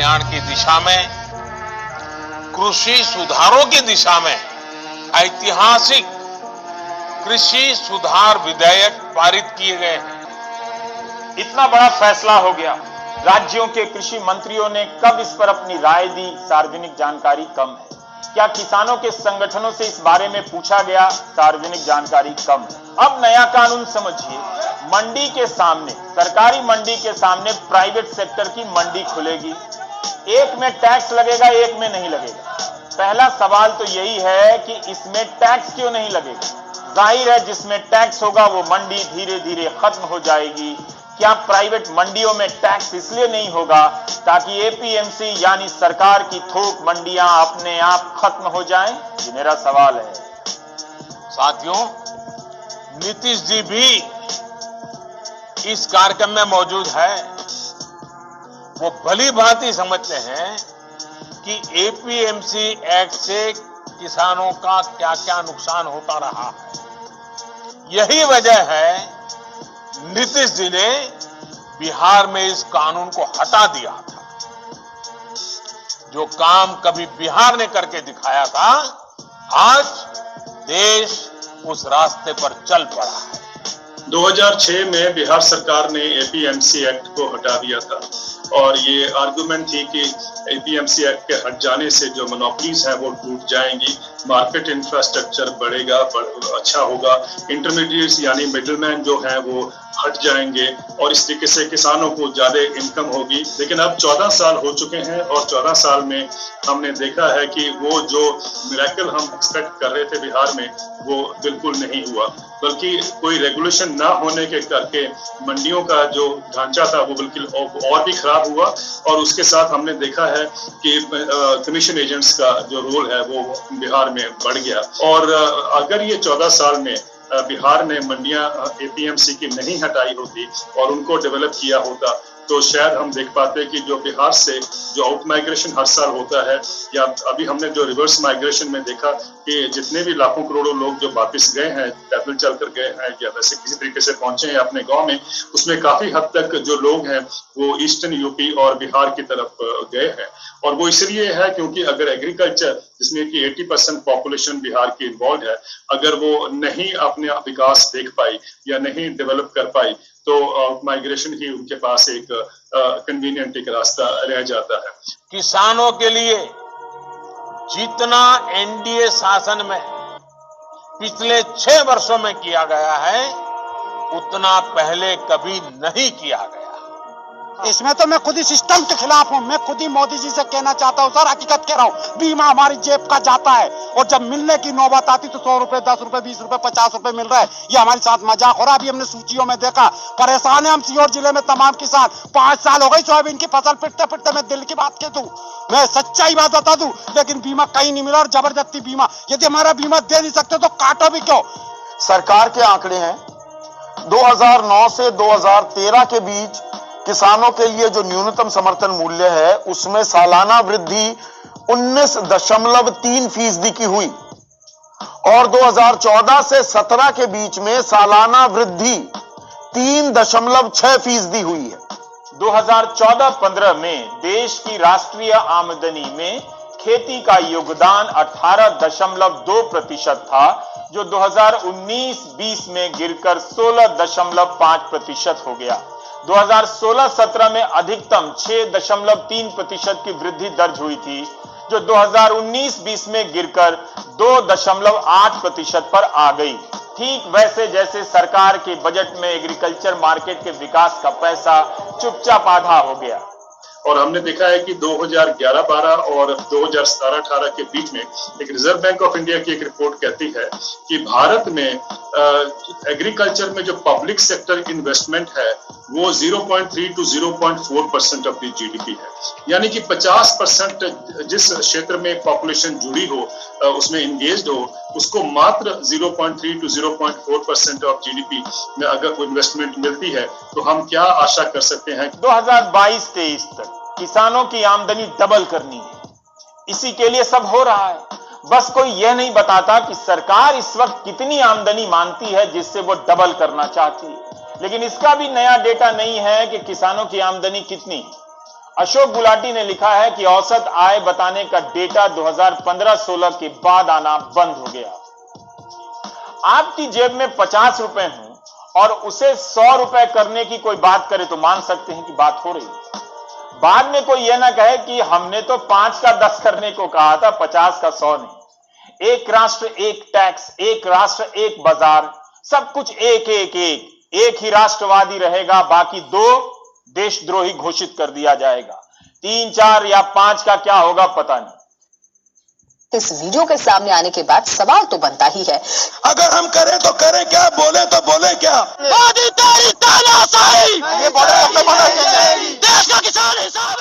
कल्याण की दिशा में, कृषि सुधारों की दिशा में ऐतिहासिक कृषि सुधार विधेयक पारित किए गए हैं। इतना बड़ा फैसला हो गया, राज्यों के कृषि मंत्रियों ने कब इस पर अपनी राय दी, सार्वजनिक जानकारी कम है। क्या किसानों के संगठनों से इस बारे में पूछा गया, सार्वजनिक जानकारी कम है। अब नया कानून समझिए, मंडी के सामने, सरकारी मंडी के सामने प्राइवेट सेक्टर की मंडी खुलेगी, एक में टैक्स लगेगा, एक में नहीं लगेगा। पहला सवाल तो यही है कि इसमें टैक्स क्यों नहीं लगेगा। जाहिर है जिसमें टैक्स होगा वो मंडी धीरे धीरे खत्म हो जाएगी। क्या प्राइवेट मंडियों में टैक्स इसलिए नहीं होगा ताकि एपीएमसी यानी सरकार की थोक मंडियां अपने आप खत्म हो जाएं? ये मेरा सवाल है। साथियों, नीतीश जी भी इस कार्यक्रम में मौजूद है। वो भली भांति समझते हैं कि एपीएमसी एक्ट से किसानों का क्या क्या नुकसान होता रहा है। यही वजह है नीतीश जी ने बिहार में इस कानून को हटा दिया था। जो काम कभी बिहार ने करके दिखाया था, आज देश उस रास्ते पर चल पड़ा है। 2006 में बिहार सरकार ने एपीएमसी एक्ट को हटा दिया था और ये आर्गुमेंट थी कि एपीएमसी एक्ट के हट जाने से जो मोनोपोलीज हैं वो टूट जाएंगी, मार्केट इंफ्रास्ट्रक्चर बढ़ेगा, अच्छा होगा, इंटरमीडिएट्स यानी मिडलमैन जो हैं वो हट जाएंगे और इस तरीके से किसानों को ज्यादा इनकम होगी। लेकिन अब 14 साल हो चुके हैं और 14 साल में हमने देखा है कि वो जो मिरेकल हम एक्सपेक्ट कर रहे थे बिहार में वो बिल्कुल नहीं हुआ, बल्कि कोई रेगुलेशन ना होने के करके मंडियों का जो ढांचा था वो बिल्कुल और भी खराब हुआ। और उसके साथ हमने देखा है कि कमीशन एजेंट्स का जो रोल है वो बिहार में बढ़ गया। और अगर ये 14 साल में बिहार ने मंडियां एपीएमसी की नहीं हटाई होती और उनको डेवलप किया होता तो शायद हम देख पाते कि जो बिहार से जो आउट माइग्रेशन हर साल होता है, या अभी हमने जो रिवर्स माइग्रेशन में देखा कि जितने भी लाखों करोड़ों लोग जो वापस गए हैं, पैदल चलकर गए हैं या वैसे किसी तरीके से पहुंचे हैं अपने गांव में, उसमें काफी हद तक जो लोग हैं वो ईस्टर्न यूपी और बिहार की तरफ गए हैं। और वो इसलिए है क्योंकि अगर एग्रीकल्चर जिसमें कि 80% पॉपुलेशन बिहार की इन्वॉल्व है, अगर वो नहीं अपने विकास देख पाई या नहीं डेवलप कर पाई तो माइग्रेशन ही उनके पास एक कन्वीनियंट एक रास्ता रह जाता है। किसानों के लिए जितना एनडीए शासन में पिछले 6 वर्षों में किया गया है, उतना पहले कभी नहीं किया गया। इसमें तो मैं खुद ही सिस्टम के खिलाफ हूं। मैं खुद ही मोदी जी से कहना चाहता हूं, सर हकीकत कह रहा हूं, बीमा हमारी जेब का जाता है और जब मिलने की नौबत आती तो 100 रुपए, 10 रुपए, 20 रुपए, 50 रुपए मिल रहा है। ये हमारे साथ मजाक हो रहा है। अभी हमने सूचियों में देखा, परेशान है हम सीहोर जिले में तमाम किसान। 5 साल हो गई सोयाबीन की फसल पिटते पिटते। मैं दिल की बात कह दूं, मैं सच्चाई बात बता दूं, लेकिन बीमा कहीं नहीं मिला और जबरदस्ती बीमा। यदि हमारा बीमा दे नहीं सकते तो काटो भी क्यों। सरकार के आंकड़े हैं 2009 से 2013 के बीच किसानों के लिए जो न्यूनतम समर्थन मूल्य है उसमें सालाना वृद्धि 19.3% की हुई और 2014 से 17 के बीच में सालाना वृद्धि 3.6% हुई है। 2014-15 में देश की राष्ट्रीय आमदनी में खेती का योगदान 18.2% था, जो 2019-20 में गिरकर 16.5% हो गया। 2016-17 में अधिकतम 6.3% की वृद्धि दर्ज हुई थी, जो 2019-20 में गिरकर 2.8% पर आ गई। ठीक वैसे जैसे सरकार के बजट में एग्रीकल्चर मार्केट के विकास का पैसा चुपचाप आधा हो गया। और हमने देखा है कि 2011-12 और 2017-18 के बीच में एक रिजर्व बैंक ऑफ इंडिया की एक रिपोर्ट कहती है कि भारत में एग्रीकल्चर में जो पब्लिक सेक्टर इन्वेस्टमेंट है वो 0.3 to 0.4% ऑफ द जीडीपी है। यानी कि 50% जिस क्षेत्र में पॉपुलेशन जुड़ी हो, उसमें इंगेज्ड हो, उसको मात्र 0.3 to 0.4% ऑफ जीडीपी में अगर कोई इन्वेस्टमेंट मिलती है तो हम क्या आशा कर सकते हैं। 2022-23 तक किसानों की आमदनी डबल करनी है। इसी के लिए सब हो रहा है। बस कोई यह नहीं बताता कि सरकार इस वक्त कितनी आमदनी मांगती है जिससे वो डबल करना चाहती है। लेकिन इसका भी नया डेटा नहीं है कि किसानों की आमदनी कितनी। अशोक गुलाटी ने लिखा है कि औसत आय बताने का डेटा 2015-16 के बाद आना बंद हो गया। आपकी जेब में 50 रुपए हो और उसे 100 रुपए करने की कोई बात करे तो मान सकते हैं कि बात हो रही है। बाद में कोई यह ना कहे कि हमने तो 5 का 10 करने को कहा था, 50 का 100 नहीं। एक राष्ट्र एक टैक्स, एक राष्ट्र एक बाजार, सब कुछ एक ही राष्ट्रवादी रहेगा, बाकी 2 देशद्रोही घोषित कर दिया जाएगा। 3, 4 या 5 का क्या होगा पता नहीं। इस वीडियो के सामने आने के बाद सवाल तो बनता ही है, अगर हम करें तो करें क्या, बोले तो बोले क्या। मोदी तेरी तानाशाही, देश का किसान हिसाब